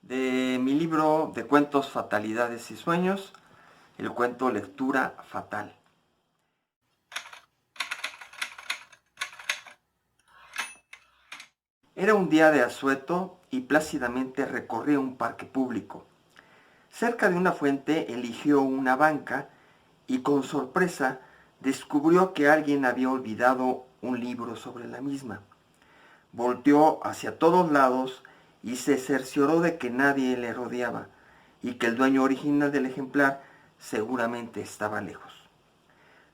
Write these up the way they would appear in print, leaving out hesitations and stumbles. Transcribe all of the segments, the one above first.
De mi libro de cuentos Fatalidades y Sueños, el cuento Lectura Fatal. Era un día de asueto y plácidamente recorría un parque público. Cerca de una fuente eligió una banca y con sorpresa descubrió que alguien había olvidado un libro sobre la misma. Volteó hacia todos lados y se cercioró de que nadie le rodeaba y que el dueño original del ejemplar seguramente estaba lejos.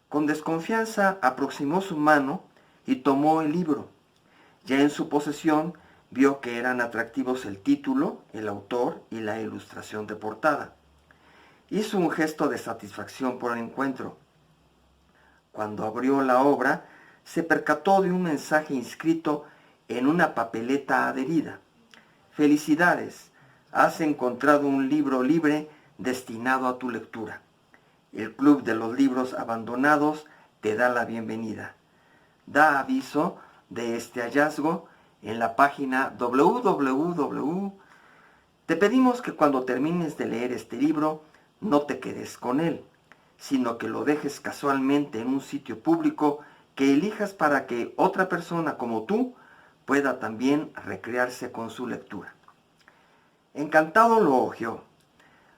Con desconfianza aproximó su mano y tomó el libro. Ya en su posesión vio que eran atractivos el título, el autor y la ilustración de portada. Hizo un gesto de satisfacción por el encuentro. Cuando abrió la obra, se percató de un mensaje inscrito en una papeleta adherida. Felicidades, has encontrado un libro libre destinado a tu lectura. El Club de los Libros Abandonados te da la bienvenida. Da aviso de este hallazgo en la página www. Te pedimos que cuando termines de leer este libro no te quedes con él, sino que lo dejes casualmente en un sitio público que elijas para que otra persona como tú pueda también recrearse con su lectura. Encantado lo hojeó.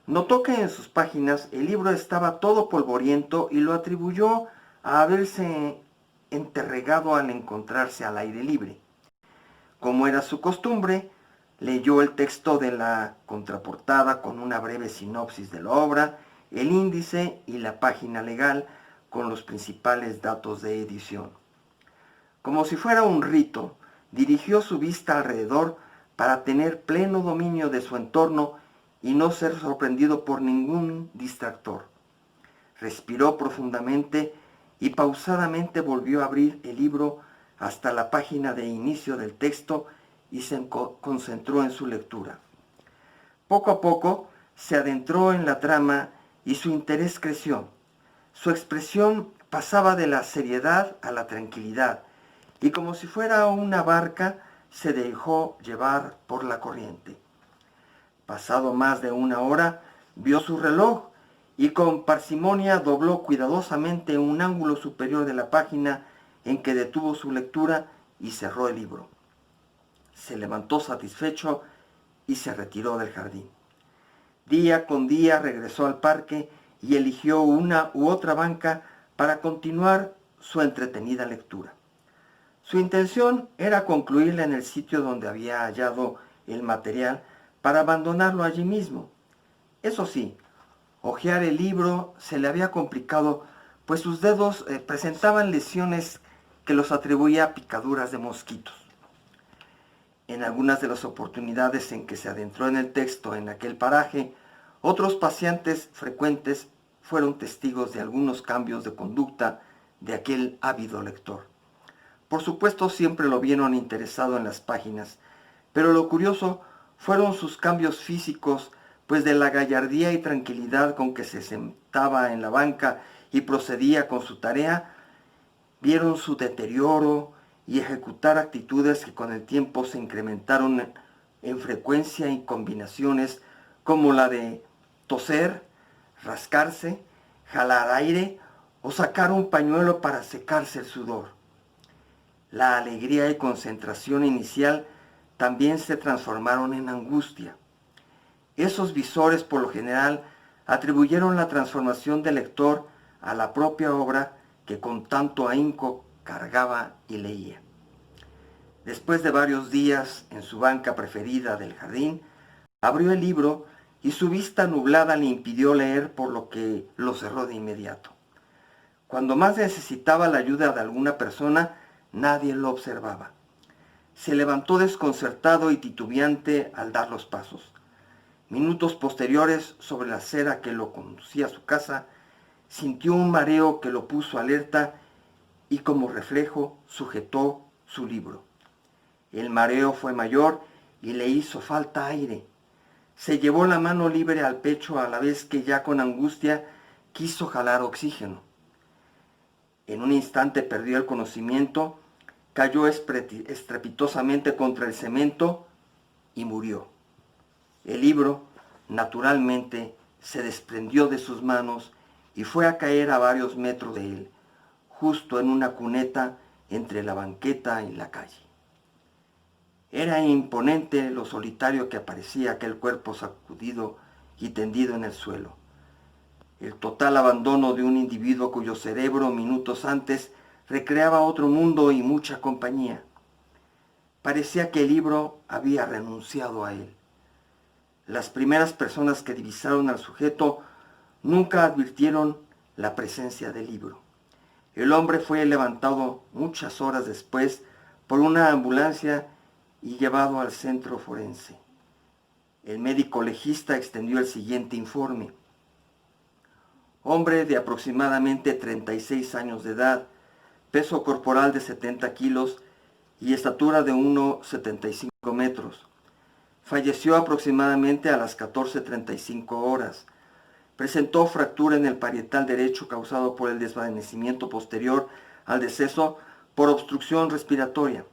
Notó que en sus páginas el libro estaba todo polvoriento y lo atribuyó a haberse enterregado al encontrarse al aire libre. Como era su costumbre, leyó el texto de la contraportada con una breve sinopsis de la obra, el índice y la página legal con los principales datos de edición. Como si fuera un rito, dirigió su vista alrededor para tener pleno dominio de su entorno y no ser sorprendido por ningún distractor. Respiró profundamente y pausadamente volvió a abrir el libro hasta la página de inicio del texto y se concentró en su lectura. Poco a poco se adentró en la trama y su interés creció. Su expresión pasaba de la seriedad a la tranquilidad y como si fuera una barca se dejó llevar por la corriente. Pasado más de una hora, vio su reloj y con parsimonia dobló cuidadosamente un ángulo superior de la página en que detuvo su lectura y cerró el libro. Se levantó satisfecho y se retiró del jardín. Día con día regresó al parque y eligió una u otra banca para continuar su entretenida lectura. Su intención era concluirla en el sitio donde había hallado el material para abandonarlo allí mismo. Eso sí, hojear el libro se le había complicado, pues sus dedos presentaban lesiones que los atribuía a picaduras de mosquitos. En algunas de las oportunidades en que se adentró en el texto en aquel paraje, otros paseantes frecuentes fueron testigos de algunos cambios de conducta de aquel ávido lector. Por supuesto, siempre lo vieron interesado en las páginas, pero lo curioso fueron sus cambios físicos, pues de la gallardía y tranquilidad con que se sentaba en la banca y procedía con su tarea, vieron su deterioro y ejecutar actitudes que con el tiempo se incrementaron en frecuencia y combinaciones como la de toser, rascarse, jalar aire o sacar un pañuelo para secarse el sudor. La alegría y concentración inicial también se transformaron en angustia. Esos visores, por lo general, atribuyeron la transformación del lector a la propia obra que con tanto ahínco cargaba y leía. Después de varios días en su banca preferida del jardín, abrió el libro y su vista nublada le impidió leer, por lo que lo cerró de inmediato. Cuando más necesitaba la ayuda de alguna persona, nadie lo observaba. Se levantó desconcertado y titubeante al dar los pasos. Minutos posteriores, sobre la acera que lo conducía a su casa, sintió un mareo que lo puso alerta y como reflejo sujetó su libro. El mareo fue mayor y le hizo falta aire. Se llevó la mano libre al pecho a la vez que ya con angustia quiso jalar oxígeno. En un instante perdió el conocimiento, cayó estrepitosamente contra el cemento y murió. El libro, naturalmente, se desprendió de sus manos y fue a caer a varios metros de él, justo en una cuneta entre la banqueta y la calle. Era imponente lo solitario que aparecía aquel cuerpo sacudido y tendido en el suelo. El total abandono de un individuo cuyo cerebro minutos antes recreaba otro mundo y mucha compañía. Parecía que el libro había renunciado a él. Las primeras personas que divisaron al sujeto nunca advirtieron la presencia del libro. El hombre fue levantado muchas horas después por una ambulancia y llevado al centro forense. El médico legista extendió el siguiente informe. Hombre de aproximadamente 36 años de edad, peso corporal de 70 kilos y estatura de 1,75 metros. Falleció aproximadamente a las 14:35 horas. Presentó fractura en el parietal derecho causado por el desvanecimiento posterior al deceso por obstrucción respiratoria.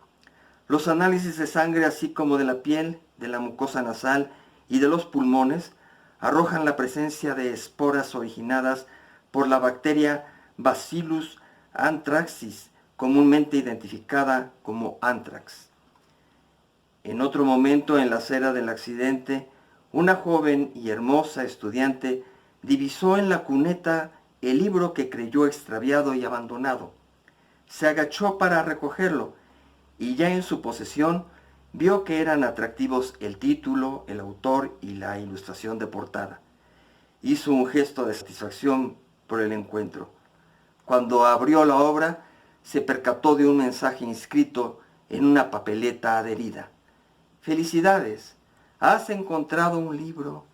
Los análisis de sangre, así como de la piel, de la mucosa nasal y de los pulmones, arrojan la presencia de esporas originadas por la bacteria Bacillus anthracis, comúnmente identificada como anthrax. En otro momento, en la acera del accidente, una joven y hermosa estudiante divisó en la cuneta el libro que creyó extraviado y abandonado. Se agachó para recogerlo y ya en su posesión vio que eran atractivos el título, el autor y la ilustración de portada. Hizo un gesto de satisfacción por el encuentro. Cuando abrió la obra, se percató de un mensaje inscrito en una papeleta adherida. «Felicidades, has encontrado un libro